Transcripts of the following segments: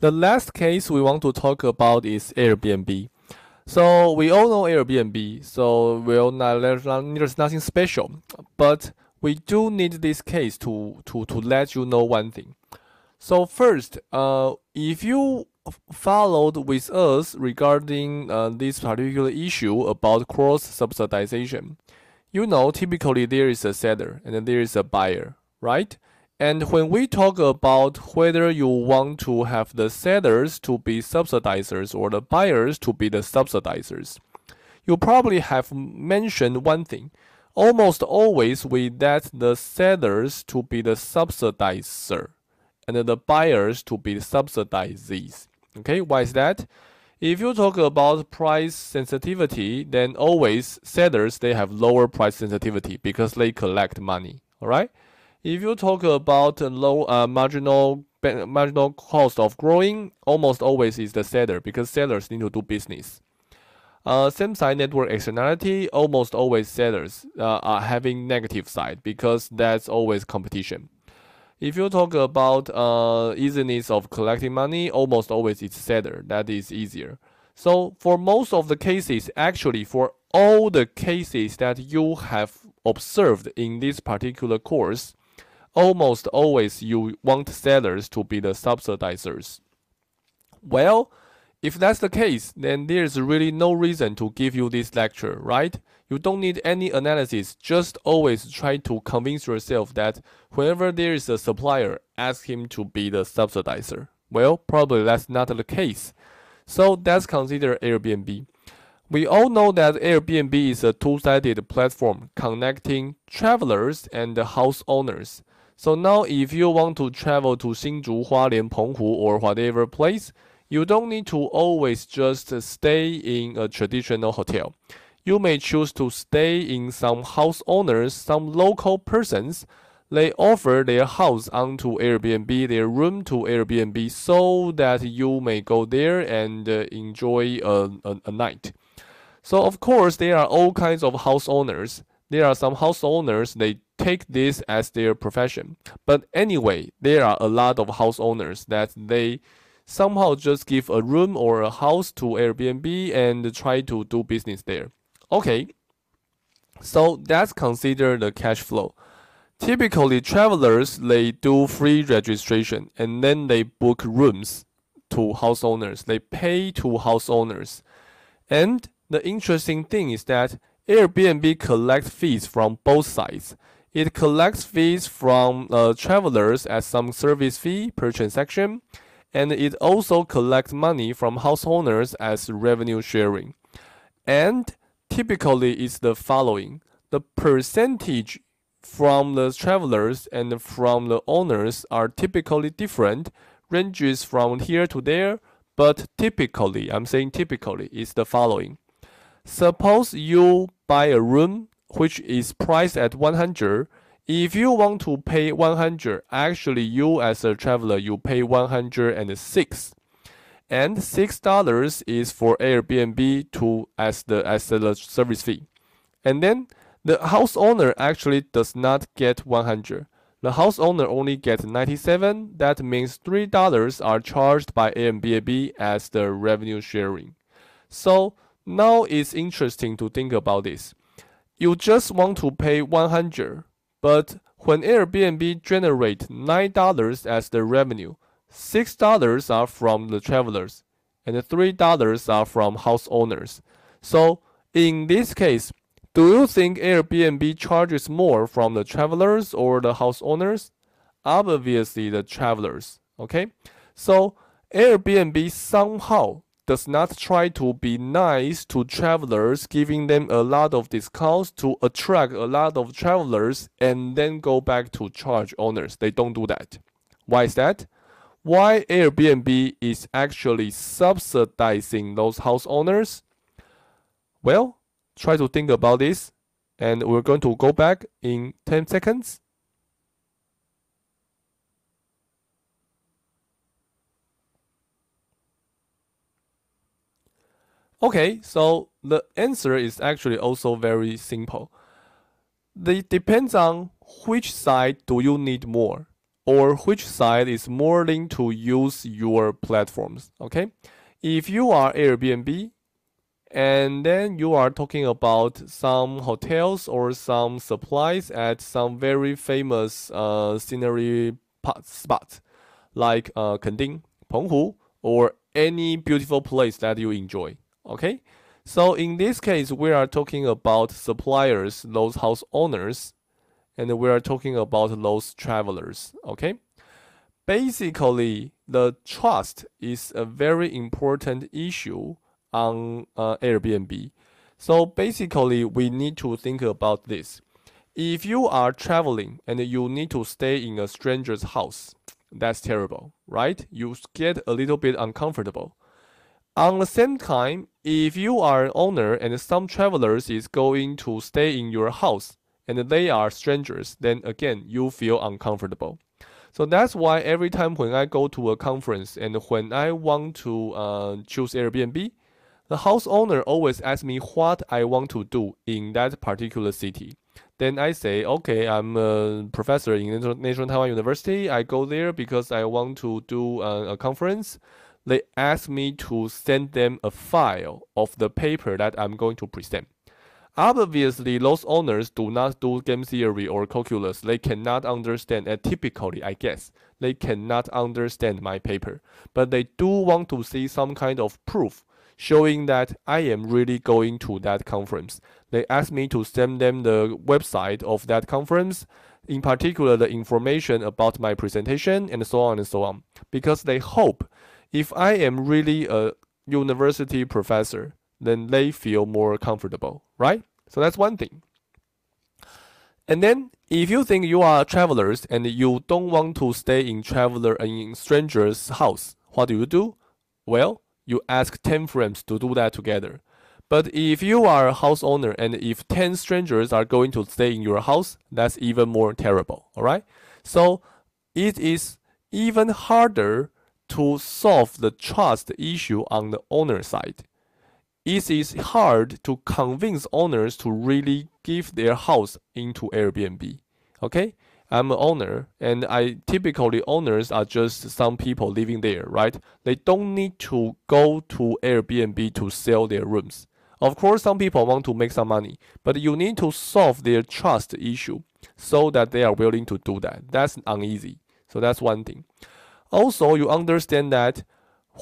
The last case we want to talk about is Airbnb. So we all know Airbnb, so there's nothing special. But we do need this case to let you know one thing. So first, if you followed with us regarding this particular issue about cross-subsidization, you know typically there is a seller and then there is a buyer, right? And when we talk about whether you want to have the sellers to be subsidizers or the buyers to be the subsidizers, you probably have mentioned one thing. Almost always we let the sellers to be the subsidizer and the buyers to be the subsidizees. Okay, why is that? If you talk about price sensitivity, then always sellers they have lower price sensitivity because they collect money. All right. If you talk about low marginal cost of growing, almost always is the seller because sellers need to do business. Same side network externality, almost always sellers are having negative side because that's always competition. If you talk about easiness of collecting money, almost always it's seller. That is easier. So for most of the cases, actually for all the cases that you have observed in this particular course, almost always you want sellers to be the subsidizers. Well, if that's the case, then there's really no reason to give you this lecture, right? You don't need any analysis, just always try to convince yourself that whenever there is a supplier, ask him to be the subsidizer. Well, probably that's not the case. So let's consider Airbnb. We all know that Airbnb is a two-sided platform connecting travelers and house owners. So now if you want to travel to Hsinchu, Hualien, Penghu or whatever place, you don't need to always just stay in a traditional hotel. You may choose to stay in some house owners, some local persons. They offer their house onto Airbnb, their room to Airbnb, so that you may go there and enjoy a night. So of course, there are all kinds of house owners. There are some house owners, they take this as their profession. But anyway, there are a lot of house owners that they somehow just give a room or a house to Airbnb and try to do business there. Okay, so let's consider the cash flow. Typically, travelers, they do free registration and then they book rooms to house owners. They pay to house owners. And the interesting thing is that Airbnb collects fees from both sides. It collects fees from travelers as some service fee per transaction, and it also collects money from house owners as revenue sharing. And typically it's the following. The percentage from the travelers and from the owners are typically different, ranges from here to there, but typically, I'm saying typically, is the following. Suppose you buy a room which is priced at 100. If you want to pay 100, actually you as a traveler, you pay 106. And $6 is for Airbnb to as the service fee. And then the house owner actually does not get 100. The house owner only gets 97. That means $3 are charged by Airbnb as the revenue sharing. So now it's interesting to think about this. You just want to pay 100, but when Airbnb generates $9 as the revenue, $6 are from the travelers, and $3 are from house owners. So in this case, do you think Airbnb charges more from the travelers or the house owners? Obviously the travelers, okay? So Airbnb somehow does not try to be nice to travelers, giving them a lot of discounts to attract a lot of travelers and then go back to charge owners. They don't do that. Why is that? Why Airbnb is actually subsidizing those house owners? Well, try to think about this, and we're going to go back in 10 seconds. Okay, so the answer is actually also very simple. It depends on which side do you need more. or which side is more linked to use your platforms. Okay, if you are Airbnb and then you are talking about some hotels or some supplies at some very famous scenery spots like Kending, Penghu, or any beautiful place that you enjoy. Okay, so in this case, we are talking about suppliers, those house owners, and we are talking about those travelers. Okay, basically, the trust is a very important issue on Airbnb. So basically, we need to think about this. If you are traveling and you need to stay in a stranger's house, that's terrible, right? You get a little bit uncomfortable. On the same time, if you are an owner and some travelers is going to stay in your house and they are strangers, then again, you feel uncomfortable. So that's why every time when I go to a conference and when I want to choose Airbnb, the house owner always asks me what I want to do in that particular city. Then I say, okay, I'm a professor in National Taiwan University. I go there because I want to do a conference. They ask me to send them a file of the paper that I'm going to present. Obviously, those owners do not do game theory or calculus. They cannot understand, and typically, I guess, they cannot understand my paper. But they do want to see some kind of proof showing that I am really going to that conference. They ask me to send them the website of that conference, in particular, the information about my presentation, and so on and so on. Because they hope if I am really a university professor, then they feel more comfortable, right? So that's one thing. And then if you think you are travelers and you don't want to stay in stranger's house, what do? Well, you ask 10 friends to do that together. But if you are a house owner and if 10 strangers are going to stay in your house, that's even more terrible, all right? So it is even harder to solve the trust issue on the owner side. It is hard to convince owners to really give their house into Airbnb. Okay? I'm an owner, and typically owners are just some people living there, right? They don't need to go to Airbnb to sell their rooms. Of course, some people want to make some money, but you need to solve their trust issue so that they are willing to do that. That's uneasy. So that's one thing. Also, you understand that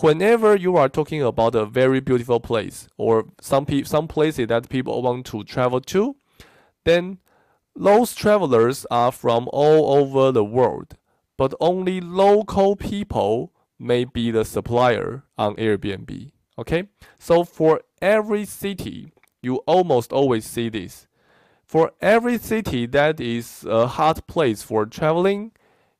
whenever you are talking about a very beautiful place or some places that people want to travel to, then those travelers are from all over the world, but only local people may be the supplier on Airbnb. Okay? So for every city, you almost always see this. For every city that is a hot place for traveling,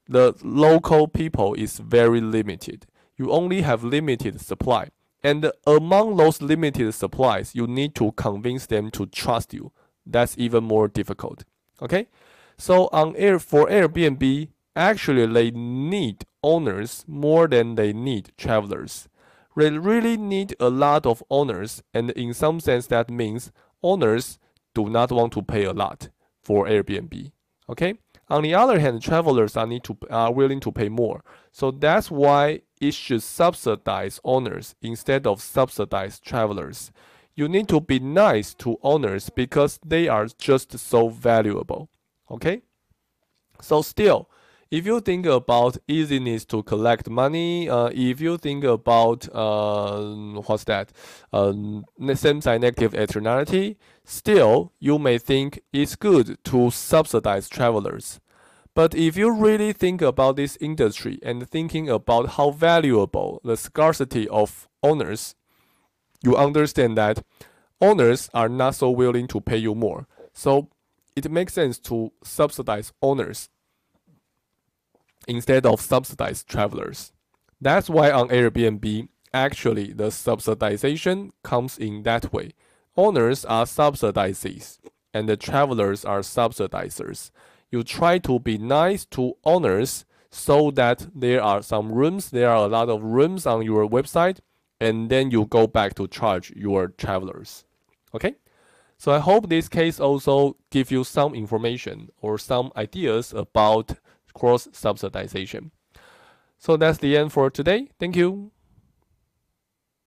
the local people is very limited. You only have limited supply. And among those limited supplies, you need to convince them to trust you. That's even more difficult. Okay? So for Airbnb, actually they need owners more than they need travelers. They really need a lot of owners, and in some sense that means owners do not want to pay a lot for Airbnb. Okay? On the other hand, travelers are willing to pay more. So that's why it should subsidize owners instead of subsidize travelers. You need to be nice to owners because they are just so valuable. Okay? So still, if you think about easiness to collect money, if you think about same side negative externality, still you may think it's good to subsidize travelers. But if you really think about this industry and thinking about how valuable the scarcity of owners, you understand that owners are not so willing to pay you more. So it makes sense to subsidize owners instead of subsidize travelers. That's why on Airbnb, actually the subsidization comes in that way. Owners are subsidizees and the travelers are subsidizers. You try to be nice to owners so that there are a lot of rooms on your website, and then you go back to charge your travelers. Okay? So I hope this case also give you some information or some ideas about cross-subsidization. So that's the end for today. Thank you.